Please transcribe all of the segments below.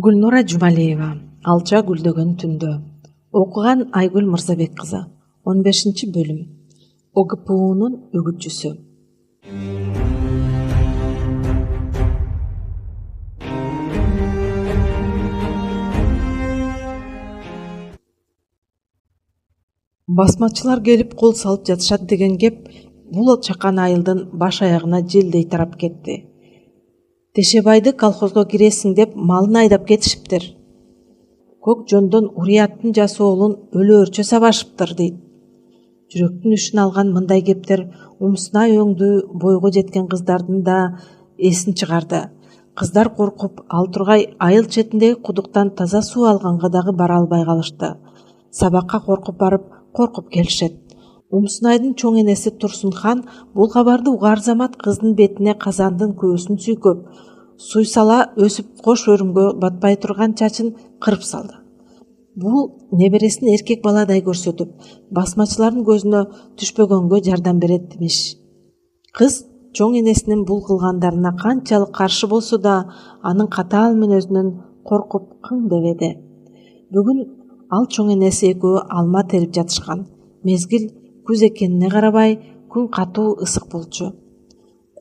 Гүлнура Жумалиева «Алча гүлдөгөн түндө». Окуган Айгүл Мырзабек кызы. 15-бөлүм. ОГПУнун үгүтчүсү. Басмачылар келип кол салып жатышат деген кеп бул чакан айылдын баш аягына желдей тарап кетти. Тешебайды колхозго киресиң деп малын айдап кетишиптир. Көк жондон Уриаттын жасоолун өлө өрчө сабашыптыр дейт. Жүрөктүн үшүн алган мындай кептер умсунай өңдүү бойго жеткен кыздардын да эсин чыгарды. Кыздар коркуп, ал тургай айыл четиндеги кудуктан таза суу алганга дагы бара албай калышты. Сабакка коркуп барып, коркуп келишет. Умсунайдын чоң энеси Турсунхан бул кабарды угаар замат кыздын бетине казандын көөсүн сүйкөп, суйсала өсүп кош өрүмгө батпай турган чачын кырып салды. Бул небересин эркек баладай көрсөтүп, басмачылардын көзүнө түшпөгөнгө жардам берет имиш. Кыз чоң энесинин бул кылгандарына канчалык каршы болсо да, анын катаал мүнөзүнөн коркуп кың дебеди. Бүгүн ал чоң энеси экөө алма терип жатышкан. Мезгил күз экенине карабай, күн катуу ысык болчу.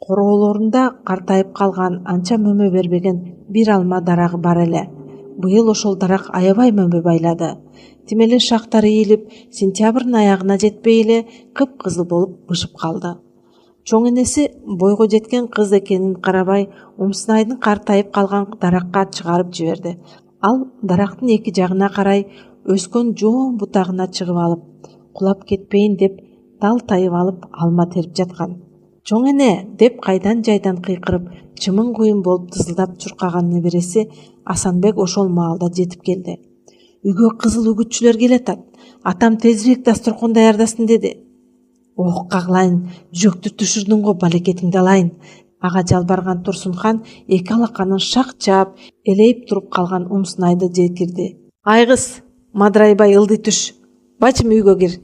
Короолорунда картайып калган, анча мөмө бербеген бир алма дарагы бар эле. Быйыл ошол дарак аябай мөмө байлады. Тим эле шактары ийилип, сентябрдын аягына жетпей эле кыпкызыл болуп бышып калды. Чоң энеси бойго жеткен кыз экенин карабай, Умсунайдын картайып калган даракка чыгарып жиберди. Ал дарактын эки жагына карай өскөн жоон бутагына чыгып алып, кулап кетпейин деп тал тайып алып алма терип жаткан. Чоң эне деп кайдан жайдан кыйкырып, чымын куюн болуп тызылдап чуркаган небереси Асанбек ошол маалда жетип келди. Үйгө кызыл үгүтчүлөр келатат. Атам тезирээк дасторкон даярдасын деди. Ох каглайын, жөктү түшүрдүң го, балекетиңди алайын. Ага жалбарган Турсунхан эки алаканын шак чаап, элейип туруп калган Умсунайды жекирди. Айгыз, мадырайбай ылдый түш. Бачым үйгө кир.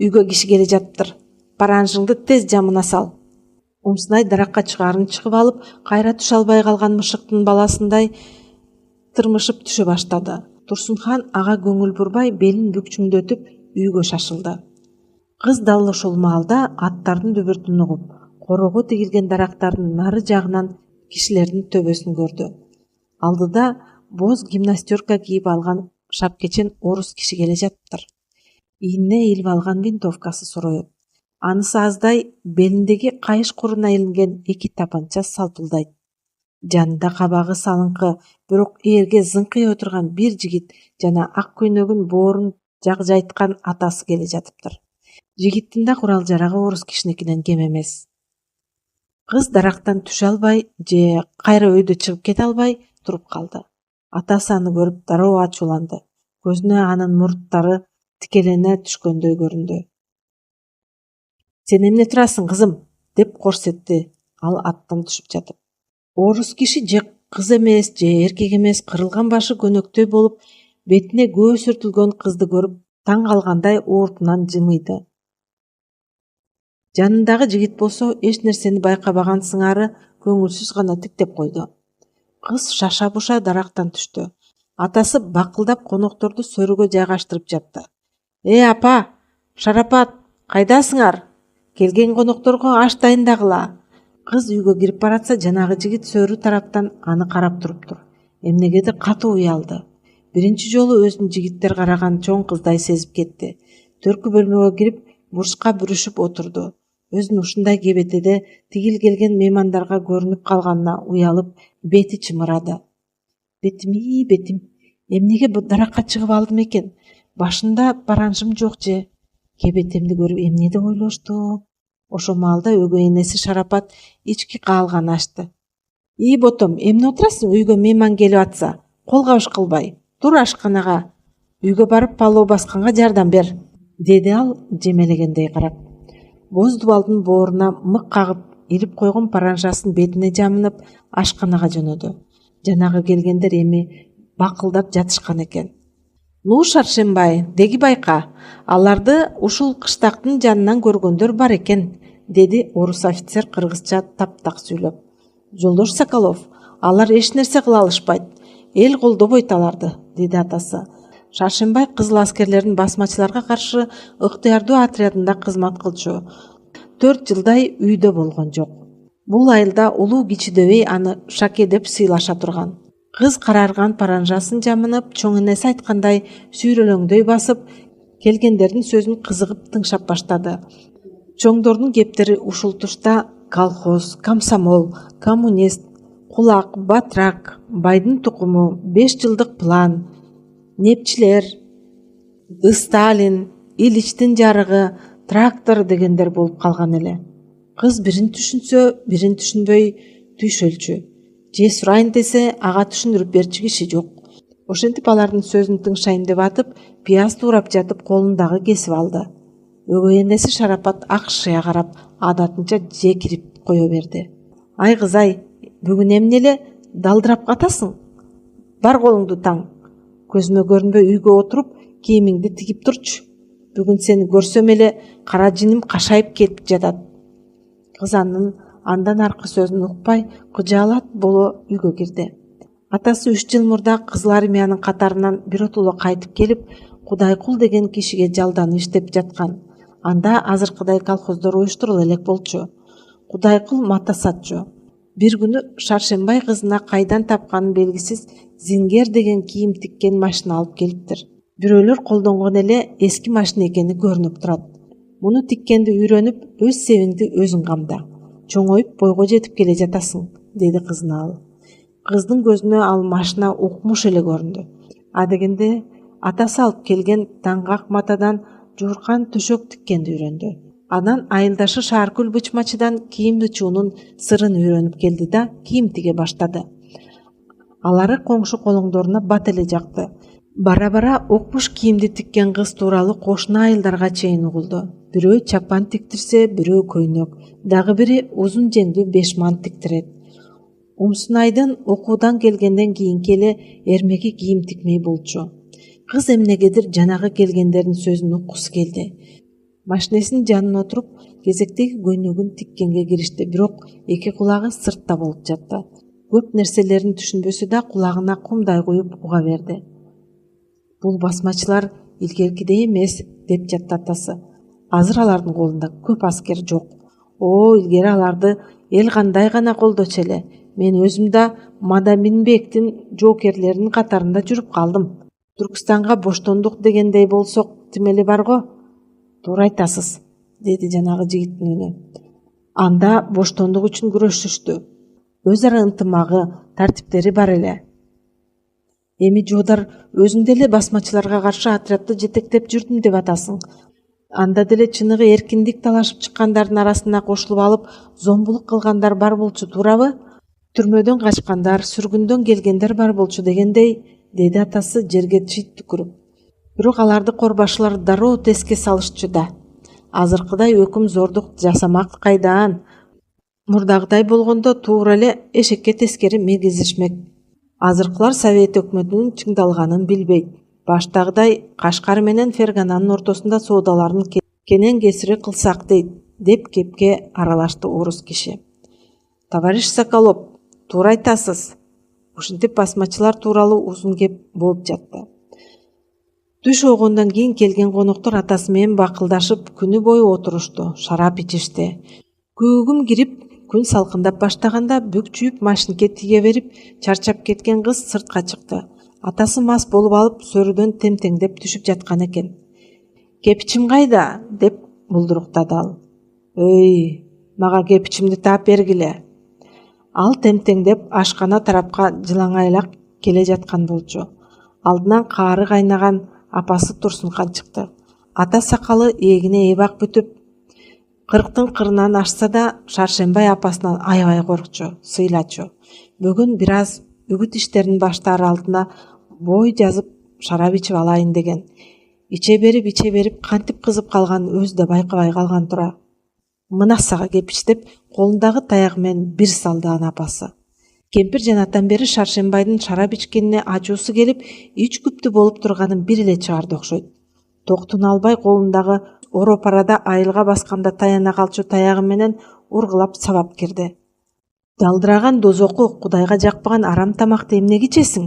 Үйгө киши келе жатыптыр. Паранжыңды тез жамына сал. Умсунай даракка чыгарын чыгып алып, кайра түшө албай калган мышыктын баласындай тырмышып түшө баштады. Турсунхан ага көңүл бурбай белин бүкчүңдөтүп үйгө шашылды. Кыз дал ошол маалда аттардын дүбүртүн угуп, корого тигилген дарактардын нары жагынан кишилердин төбөсүн көрдү. Алдыда боз гимнастерка кийип алган шапкечен орус киши келе жатыптыр. Ийине илип алган винтовкасы сороёт. Анысы аздай белиндеги кайыш куруна илинген эки тапанча салпылдайт. Жанында кабагы салыңкы, бирок ээрге зыңкый отурган бир жигит жана ак көйнөгүн боорун жакжайткан атасы келе жатыптыр. Жигиттин да курал жарагы орус кишиникинен кем эмес. Кыз дарактан түшө албай же кайра өйдө чыгып кете албай туруп калды. Атасы аны көрүп дароо ачууланды. Көзүнө анын мурттары тикелене түшкөндөй көрүндү. Сен эмне турасың, кызым? Деп корсетти ал аттан түшүп жатып. Орус киши же кыз эмес, же эркек эмес, кырылган башы көнөктөй болуп, бетине көө сүртүлгөн кызды көрүп, таң калгандай оортунан жымыйды. Жанындагы жигит болсо эч нерсени байкабаган сыңары көңүлсүз гана тиктеп койду. Кыз шаша буша дарактан түштү. Атасы бакылдап конокторду сөрүгө жайгаштырып жатты. Апа, Шарапат, кайдасыңар? Келген конокторго аш дайындагыла. Кыз үйгө кирип баратса, жанагы жигит сөрү тараптан аны карап туруптур. Эмнегедир катуу уялды. Биринчи жолу өзүн жигиттер караган чоң кыздай сезип кетти. Төркү бөлмөгө кирип, бурчка бүрүшүп отурду. Өзүн ушундай кебетеде тигил келген меймандарга көрүнүп калганына уялып, бети чымырады. Бетим, эмнеге бу даракка чыгып алдым экен? Башында паранжым жок же? Кебетемди көрүп эмне деп ойлоштум? Ошол маалда өгөй энеси Шарапат ички каалган ачты. Ботом, эмне отурасың? Үйгө мейман келип атса, кол кабыш кылбай. Тур ашканага. Үйгө барып палоо басканга жардам бер, деди ал жемелегендей карап. Боз дубалдын бооруна мык кагып, илип койгон паранжасын бетине жамынып, ашканага жөнөдү. Жанагы келгендер эми бакылдап жатышкан экен. Шаршембай, деги байка, аларды ушул кыштактын жанынан көргөндөр бар экен, деди орус офицер кыргызча таптак сүйлөп. Жолдош Соколов, алар эч нерсе кыла алышпайт. эл колдобойт аларды, деди атасы. Шаршембай кызыл аскерлердин басмачыларга каршы ыктыярдуу отрядында кызмат кылчу. 4 жылдай үйдө болгон жок. Бул айылда улуу кичидөбөй аны Шаке деп сыйлаша турган. Кыз карарган паранжасын жамынып, чоң энеси айткандай сүйрөлөңдөй басып, келгендердин сөзүн кызыгып тыңшап баштады. Чоңдордун кептери ушул тушта колхоз, комсомол, коммунист, кулак, батрак, байдын тукуму, 5 жылдык план, непчилер, Сталин, Ильичтин жарыгы, трактор дегендер болуп калган эле. Кыз бирин түшүнсө, бирин түшүнбөй түйшөлчү. Же сурайын десе, ага түшүндүрүп берчү киши жок. Ошентип алардын сөзүн тыңшайын деп атып, пияз туурап жатып колундагы кесип алды. Өгөй энеси Шарапат акшыя карап, адатынча жекирип кое берди. Ай кыз-ай, бүгүн эмне эле далдырап катасың? Бар колуңду таң. Көзүмө көрүнбөй үйгө отуруп, кийимиңди тигип турчу. Бүгүн сени көрсөм эле кара жиним кашайып кетип жатат. Кыз андан аркы сөзүн укпай, кыжаалат боло үйгө кирди. Атасы 3 жыл мурда Кызыл армиянын катарынан биротоло кайтып келип, Кудайкул деген кишиге жалданып иштеп жаткан. Анда азыркыдай колхоздор уюштурула элек болчу. Кудайкул мата сатчу. Бир күнү Шаршембай кызына кайдан тапканын белгисиз зингер деген кийим тиккен машина алып келиптир. Бирөөлөр колдонгон эле эски машина экени көрүнүп турат. Муну тиккенди үйрөнүп, өз себиңди өзүң камда. Чоңоюп бойго жетип келе жатасың, деди кызына ал. Кыздын көзүнө ал машина укмуш эле көрүндү. Адегенде атасы алып келген таңгак матадан жууркан төшөк тиккенди үйрөндү. Анан айылдашы Шааркүл бычмачыдан кийим бычуунун сырын үйрөнүп келди да кийим тиге баштады. Алары коңшу колоңдоруна бат эле жакты. Бара-бара укмуш кийимди тиккен кыз тууралуу кошуна айылдарга чейин угулду. Бирөө чапан тиктирсе, бирөө көйнөк, дагы бири узун жеңдүү бешман тиктирет. Умсунайдын окуудан келгенден кийинки эле эрмеги кийим тикмей болчу. Кыз эмнегедир жанагы келгендердин сөзүн уккусу келди. Машинесинин жанына отуруп, кезектеги көйнөгүн тиккенге киришти, бирок эки кулагы сыртта болуп жатты. Көп нерселерин түшүнбөсө да кулагына кумдай куюп уга берди. Бул басмачылар илгеркидей эмес, деп жатты атасы. Азыр алардын колунда көп аскер жок. Илгери аларды эл кандай гана колдочу эле. Мен өзүм да Мадаминбектин жоокерлеринин катарында жүрүп калдым. Түркстанга боштондук дегендей болсок, тимели бар го? Туура айтасыз, деди жанагы жигиттин үнү. Анда боштондук үчүн күрөшүштү. Өз ара ынтымагы, тартиптери бар эле. Эми жуудар өзүң деле басмачыларга каршы отрядты жетектеп жүрдүм деп атасың. Анда деле чыныгы эркиндик талашып чыккандардын арасына кошулуп алып, зомбулук кылгандар бар болчу, туурабы? Түрмөдөн качкандар, сүргүндөн келгендер бар болчу дегендей, деди атасы жерге чийт түкүрүп. Бирок аларды корбашылар дароо теске салышчу да. Азыркыдай өкүм зордук жасамак кайдан? Мурдагыдай болгондо туура эле эшекке тескери мегизишмек. Азыркылар Совет өкмөтүнүн чыңдалганын билбейт. Баштагыдай Кашкар менен Фергананын ортосунда соодаларын кенен кесири кылсак дейт, деп кепке аралашты орус киши. Товарищ Соколов, туура айтасыз. Ушинтип басмачылар тууралуу узун кеп болуп жатты. Түш огондон кийин келген коноктор атасы менен бакылдашып күнү бою отурушту, шарап ичишти. Күүгүм кирип, күн салкындап баштаганда бүк жүйүп машинке тиге берип, чарчап кеткен кыз сыртка чыкты. Атасы мас болуп алып, сөрүдөн темтеңдеп түшүп жаткан экен. Кепичим кайда? Деп булдуруктады ал. Өй, мага кепичимди таап бергиле. Ал темтеңдеп ашкана тарапка жылаңайлак келе жаткан болчу. Алдынан каары кайнаган апасы Турсунхан чыкты. Ата сакалы эгине эбак бүтүп, 40-тын кырынан ашса да, Шаршембай апасынан аябай коркчу, сыйлачу. Бүгүн бир аз үгүт иштерин баштаар алдына бой жазып шарап ичип алайын деген. Иче берип кантип кызып калган өзү да байкабай калган тура. Мына сага кепич деп колундагы таягы менен бир салды ана апасы. Кемпир жанатан бери Шаршембайдын шарап ичкенине ачуусу келип, ич күптү болуп турганын бир эле чыгарды окшойт. Токтуна албай колундагы оропарада айылга басканда таяна калчу таягы менен ургулап сабап кирди. Жалдыраган дозоку, Кудайга жакпаган арам тамакты эмнеге ичесиң?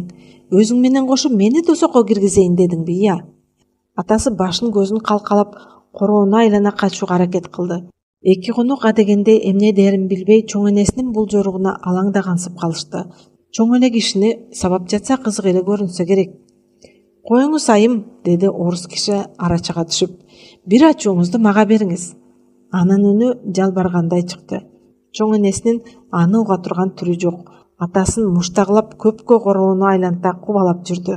Өзүң менен кошо мени дозокко киргизейин дедиңби, ия? Атасы башын көзүн калкалап, короону айлана качууга аракет кылды. Эки конок адегенде эмне дээрин билбей чоң энесинин бул жоругуна алаңдагансып калышты. Чоң эле кишини сабап жатса кызык эле көрүнсө керек. Коюңуз айым, деди орус киши арачага түшүп. Бир ачууңузду мага бериңиз. Анын үнү жалбаргандай чыкты. Чоң энесинин аны уга турган түрү жок. Атасын муштаглап көпкө короону айланта кубалап жүрдү.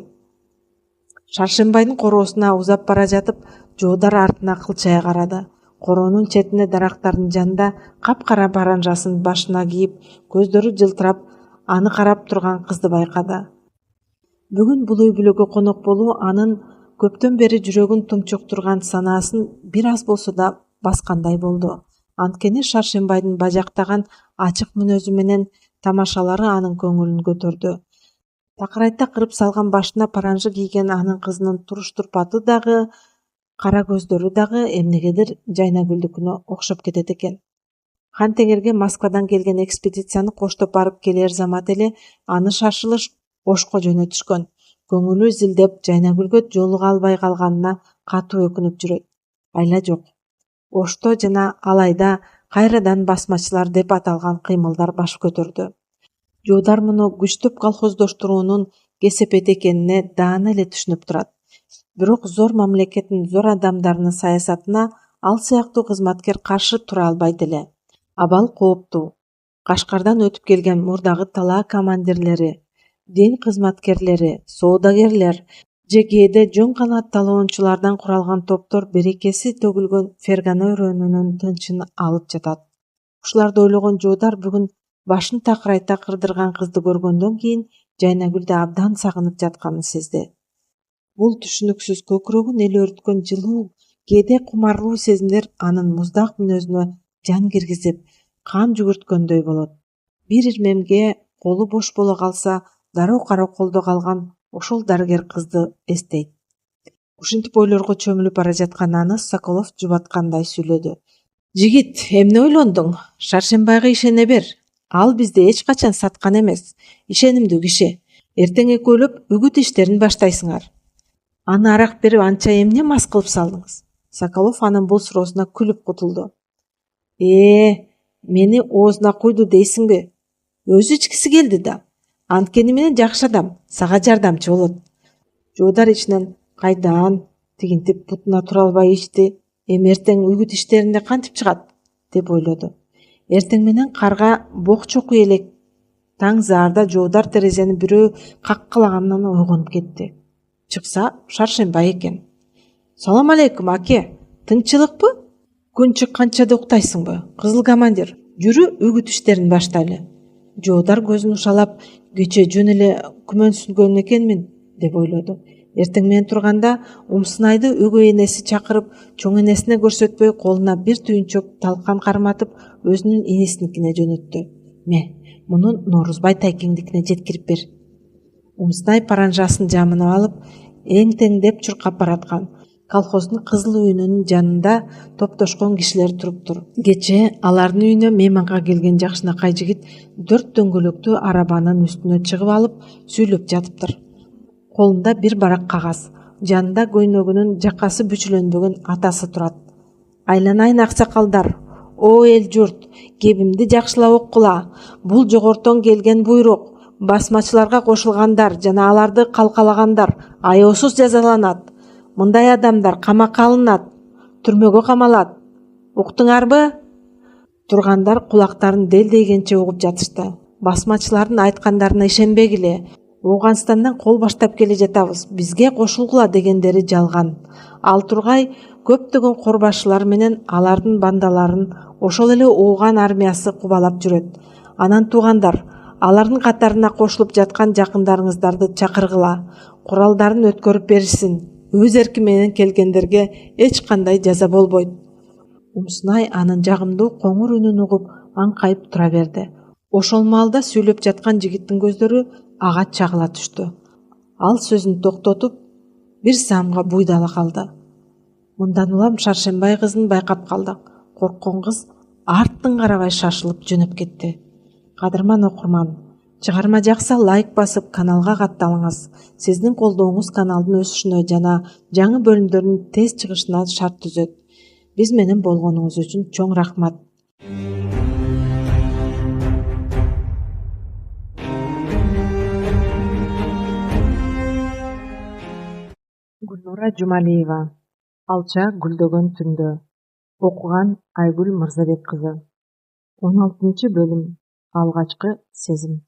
Шаршембайдын короосуна узап бара жатып, Жоодар артына кылчая карады. Короонун четине дарактардын жанында капкара баранжасын башына кийип, көздөрү жылтырап, аны карап турган кызды байкады. Бүгүн бул үй бүлөгө конок болуу анын көптөн бери жүрөгүн тумчуктурган санаасын бир аз болсо да баскандай болду. Анткени Шаршембайдын бажактаган ачык мүнөзү менен тамашалары анын көңүлүн көтөрдү. Такырайта кырып салган башына паранжы кийген анын кызынын туруш турпаты дагы, кара көздөрү дагы эмнегедир Жайнагүлдүкүнө окшоп кетет экен. Хан Теңирге Москвадан келген экспедицияны коштоп барып келер замат эле аны шашылыш Ошко жөнөтүшкөн. Көңүлү зилдеп Жайнагүлгө жолуга албай калганына катуу өкүнүп жүрөт. Айла жок. Ошто жана Алайда кайрадан басмачылар деп аталган кыймылдар баш көтөрдү. Жоодар муну күчтөп колхоздоштуруунун кесепет экенине даана эле түшүнүп турат. Бирок зор мамлекеттин зор адамдарынын саясатына ал сыяктуу кызматкер каршы тура албайт эле. Абал кооптуу. Кашкардан өтүп келген мурдагы талаа командирлери, дин кызматкерлери, соодагерлер же кээде жон канат талоончулардан куралган топтор берекеси төгүлгөн Фергана өрөөнүнүн тынчын алып жатат. Ушуларды ойлогон Жоодар бүгүн башын такырайта кырдырган кызды көргөндөн кийин Жайнагүлдү абдан сагынып жатканын сезди. Бул түшүнүксүз көкүрөгүн эле өрткөн жылуу, кээде кумарлуу сезимдер анын муздак мүнөзүнө жан киргизип, кан жүгүрткөндөй болот. Бир ирмемге колу бош боло калса, дароо караколдо калган ошол дарыгер кызды эстейт. Ушинтип ойлорго чөмүлүп бара жаткан аны Соколов жубаткандай сүйлөдү. Жигит, эмне ойлондуң? Шаршембайга ишене бер. Ал бизди эч качан саткан эмес. Ишенимдүү киши. Эртең экөөлөп үгүт иштерин баштайсыңар. Аны арак берип анча эмне мас кылып салдыңыз? Соколов анын бул суроосуна күлүп кутулду. Мени оозуна куйду дейсиңби? Өзү ичкиси келди да. Анткени менен жакшы адам, сага жардамчы болот. Жоодар ичинен кайдан тигинтип бутуна тура албай ичти. Эми эртең үгүт иштеринде кантип чыгат деп ойлоду. Эртең менен карга бок чокуй элек таң заарда Жоодар терезени бирөө каккалаганынан ойгонуп кетти. Чыкса Шаршембай экен. Салам алейкум, аке. Тынччылыкпы? Күн чыкканча да уктайсыңбы? Кызыл командир, жүрү үгүт иштерин баштайлы. Жоодар көзүн ушалап, кече жөн эле күмөнсүнгөн экенмин деп ойлоду. Эртең менен турганда Умсынайды өгөй энеси чакырып, чоң энесине көрсөтпөй колуна бир түйүнчөк талкан карматып, өзүнүн энесиникине жөнөттү. Мунун Норузбай тайкеңдикине жеткирип бер. Умсынай паранжасын жамынып алып, эң-теңдеп чуркап бараткан. Колхоздун кызыл үйүнүнүн жанында топтошкон кишилер туруптур. Кече алардын үйүнө мейманга келген жакшынакай жигит 4 дөңгөлөктүү арабанын үстүнө чыгып алып сүйлөп жатыптыр. Колунда бир барак кагаз, жанында көйнөгүнүн жакасы бүчүлөнбөгөн атасы турат. Айланайын аксакалдар, о эл журт, кебимди жакшылап оккула. Бул жогортон келген буйрук. Басмачыларга кошулгандар жана аларды калкалагандар аяосуз жазаланат. Мындай адамдар камакка алынат, түрмөгө камалат. Уктуңарбы? Тургандар кулактарын делдейгенче угуп жатышты. Басмачылардын айткандарына ишенбегиле. Ооганстандан кол баштап келе жатабыз. Бизге кошулгула дегендери жалган. Ал тургай көптөгөн корбашчылар менен алардын бандаларын ошол эле Ооган армиясы кубалап жүрөт. Анан туугандар, алардын катарына кошулуп жаткан жакындарыңыздарды чакыргыла. Куралдарын өткөрүп беришсин. Өз эрки менен келгендерге эч кандай жаза болбойт. Умсунай анын жагымдуу коңур үнүн угуп аңкайып тура берди. Ошол маалда сүйлөп жаткан жигиттин көздөрү ага чагыла түштү. Ал сөзүн токтотуп, бир самга буйдала калды. Мындан улам Шаршембай кызын байкап калды. Корккон кыз арттын карабай шашылып жөнөп кетти. Кадырман окурман, чыгарма жакса лайк басып каналга катталыңыз. Сиздин колдооңуз каналдын өсүшүнө жана жаңы бөлүмдөрдүн тез чыгышына шарт түзөт. Биз менен болгонуңуз үчүн чоң рахмат. Гүлнура Жумалиева, Алча гүлдөгөн түндө. Окуган Айгүл Мырзабек кызы. 16-бөлүм. Алгачкы сезим.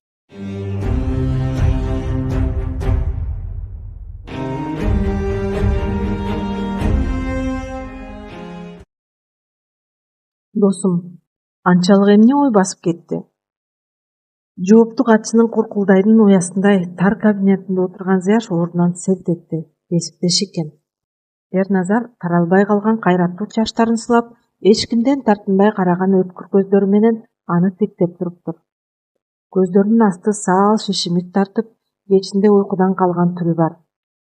Досум, анчалык эмне ой басып кетти? Жоопту катчынын куркулдайдын уясындай тар кабинетинде отурган Зияш ордунан селт этти. Эсиптеш экен. Эрназар таралбай калган кайраттуу чачтарын сылап, эчкимден тартынбай караган өткүр көздөрү менен аны тиктеп туруптур. Көздөрүнүн асты саал шишимик тартып, кечинде уйкудан калган түрү бар.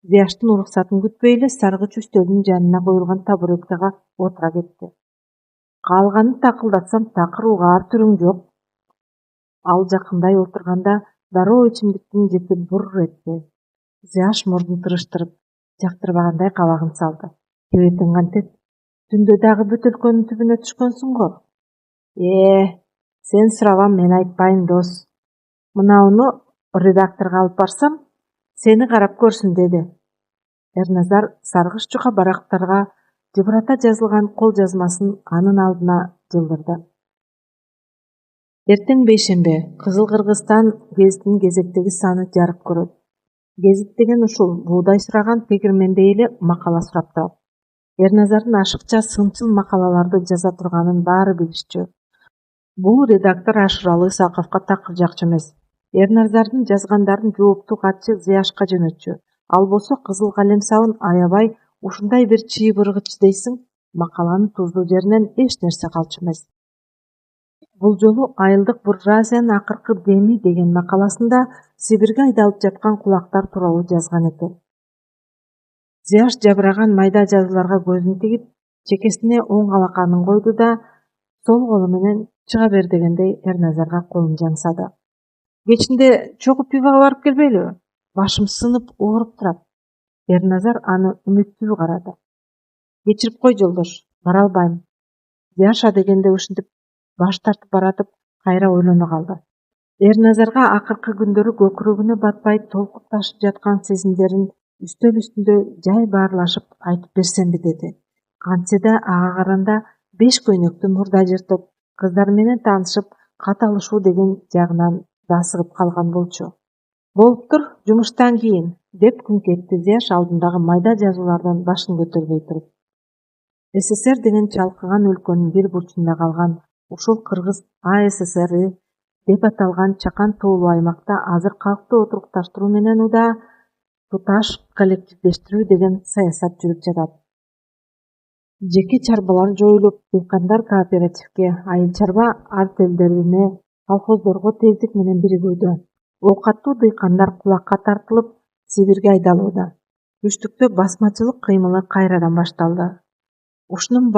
Зияштын уруксатын күтпөй эле саргыч үстөлдүн жанына коюлган табуреткага отура кетти. Калганын такылдатсам такыр угаар түрүң жок. Ал жакындай отурганда дароо ичимдиктин жиpi бур этти. Зияш мурдун тырыштырып, жактырбагандай кабагын салды. Кебетиң кантет? Түндө дагы бөтөлкөнүн түбүнө түшкөнсүң го. Сен сурабам, мен айтпайм, дос. Мынауну редакторго алып барсам, сени карап көрсүн, деди. Эрназар саргыч жука барактарга жыбырата жазылган кол жазмасын анын алдына жылдырды. Эртең бейшембе, Кызыл Кыргызстан гезитинин кезектеги саны жарык көрөт. Гезит деген ушул буудай сураган тегирмендей эле макала сурап турат. Эрназардын ашыкча сынчыл макалаларды жаза турганын баары билишчү. Бул редактор Ашыралы Исаковго такыр жакчу эмес. Эрназардын жазгандарын жоопту катчы Зияшка жөнөтчү. Ал болсо кызыл калем сабын аябай ушундай бир чыйбыргыч дейсиң, макаланын туздуу жеринен эч нерсе калчу эмес. Бул жолу Айылдык буржуазиянын акыркы деми деген макаласында Сибирге айдалып жаткан кулактар тууралуу жазган экен. Зияш жабыраган майда жазууларга көзүн тигип, чекесине оң алаканын койду да, сол колу менен чыга бер дегендей Эрназарга колун жаңсады. Кечинде чогуу пивого барып келбейлиби? Башым сынып ооруп турат. Эрназар аны үмүттүү карады. Кечирип кой, жолдош, бара албайм. Зияш дегенде ушинтип баш тартып баратып, кайра ойлоно калды. Эрназарга акыркы күндөрү көкүрөгүнө батпай толкуп ташып жаткан сезимдерин үстөл үстүндө жай баарлашып айтып берсемби деди. Кантсе да ага каранда 5 көйнөктү мурда жыртып, кыздар менен таанышып, кат алышуу деген жагынан дасыгып калган болчу. Болуптур, жумуштан кийин, деп күңк этти Зияш алдындагы майда жазуулардан башын көтөрбөй туруп. СССР деген чалкыган өлкөнүн бир бурчунда калган ушул Кыргыз АССР деп аталган чакан тоолуу аймакта азыр калкты отурукташтыруу менен удаа туташ коллективдештирүү деген саясат жүрүп жатат. Жеке чарбалар жоюлуп, дыйкандар кооперативге, айыл чарба артелдерине, колхоздорго тездик менен биригүүдө. Оокаттуу дыйкандар кулакка тартылып, Сибирге айдалууда. Түштүктө басмачылык кыймылы кайрадан башталды. Ушунун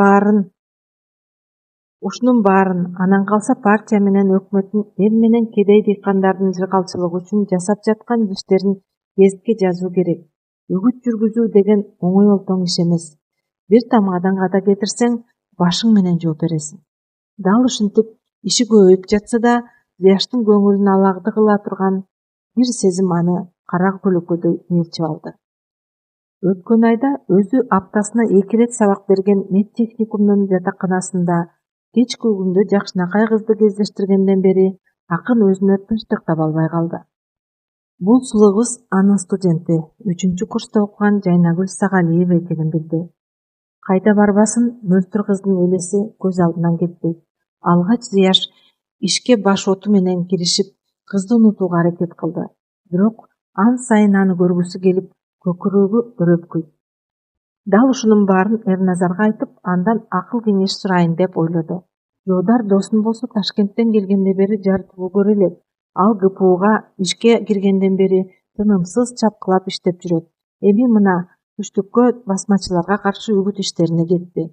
баарын анан калса партия менен өкмөттүн эл менен кедей дыйкандардын жыргалчылыгы үчүн жасап жаткан иштерин гезитке жазуу керек. Үгүт жүргүзүү деген оңой олтоң иш эмес. Бир тамгадан ката кетирсең, башың менен жооп бересиң. Дал ушинтип иши көбөйүп жатса да, Зияштын көңүлүн алагды кыла турган бир сезим аны кара көлөкөдөй ээрчип алды. Өткөн айда өзү аптасына 2 рет сабак берген медтехникумдун жатаканасында кечки күндө жакшынакай кызды кездештиргенден бери акын өзүнө тынчтык таба албай калды. Бул сулуу кыз анын студенти, 3-курста окуган Жайнагүл Сагалиева экенин билди. Кайда барбасын, мөлтүр кыздын элеси көз алдынан кетпейт. Алгач Зияш ишке баш оту менен киришип, кызды унутууга аракет кылды. Бирок ан сайын аны көргүсү келип, көкүрөгү өрөпкүйт. Дал ушунун баарын Эрназарга айтып, андан акыл кеңеш сурайын деп ойлоду. Жоодар досун болсо Ташкенттен келгенде бери жарытуу көрө элек. Ал ГПУга ишке киргенден бери тынымсыз чапкылап иштеп жүрөт. Эми мына түштүккө басмачыларга каршы үгүт иштерине кетти.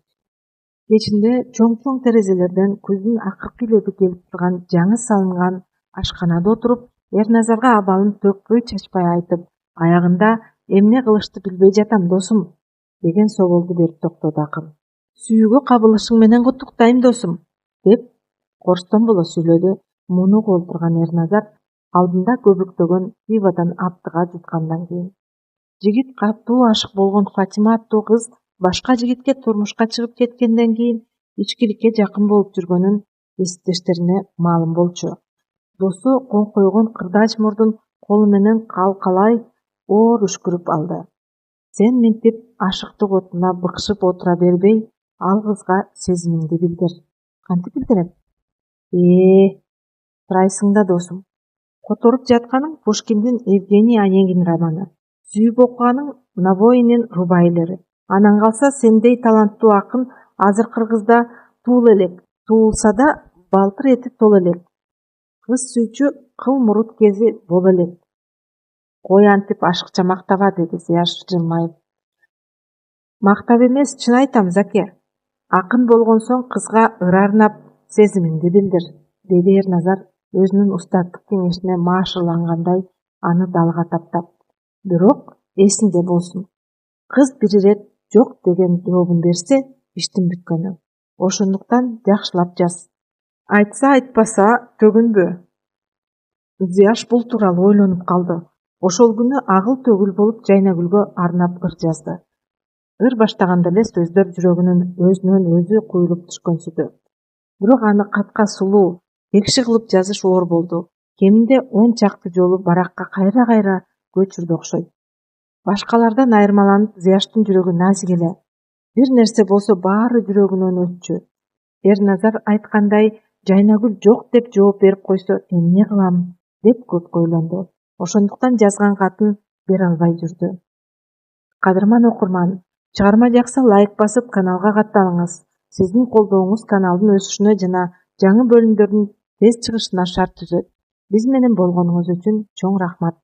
Кечинде чоң-чоң терезелерден күздүн акыркы леби келип турган жаңы салынган Ашканада отуруп Эрназарга абалын төкпөй чачпай айтып, аягында эмне кылышты билбей жатам досум деген соболду берип токтоду акын. Сүйүүгө кабылышың менен куттуктайм досум деп корстон боло сүйлөдү мунук олтурган Эрназар алдында көбүктөгөн пиводон аптыга жуткандан кийин. Жигит катуу ашык болгон Фатима аттуу кыз башка жигитке турмушка чыгып кеткенден кийин ичкиликке жакын болуп жүргөнүн эстештерине маалым болчу. Досу коңкойгон кырдач мурдун колу менен калкалай оор үшкүрүп алды. Сен мынтип ашыктык отуна быкшып отура бербей, ал кызга сезимиңди билдир. Кантип билдирем? Сурайсың да досум. Которуп жатканың Пушкиндин Евгений Онегин романы. Сүйүп окуганың Набоинин рубайлери. Анан калса сендей таланттуу акын азыр Кыргызда туул элек. Туулса да балтыр эти тол элек. Кыз сүйчү кыл мурут кези боло элек. Кой антип ашыкча мактаба, деди Зияш жылмайып. Мактап эмес, чын айтам, Заке. Акын болгон соң кызга ырарнап сезимиңди билдир, деди Эрназар өзүнүн устаттык кеңешине маашырлангандай аны далга таптап. Бирок эсинде болсун. Кыз бир ирет жок деген жообун берсе, иштин бүткөнү. Ошондуктан жакшылап жаз. Айтса айтпаса төгүнбө. Зияш бул тууралуу ойлонуп калды. Ошол күнү агыл төгүл болуп Жайнагүлгө арнап ыр жазды. Ыр баштаганда эле сөздөр жүрөгүнүн өзүнөн өзү куюлуп түшкөнсүдү. Бирок аны катка сулуу, экши кылып жазыш оор болду. Кеминде 10 чакты жолу баракка кайра көчүрдү окшойт. Башкалардан айырмаланып Зияштын жүрөгү назик эле. Бир нерсе болсо баары жүрөгүнөн өтчү. Эрназар айткандай, Жайнагүл жок деп жооп берип койсо эмне кылам деп көп ойлонду. Ошондуктан жазган катын бере албай жүрдү. Кадырман окурман, чыгарма жакса лайк басып каналга катталыңыз. Сиздин колдооңуз каналдын өсүшүнө жана жаңы бөлүмдөрдүн тез чыгышына шарт түзөт. Биз менен болгонуңуз үчүн чоң рахмат.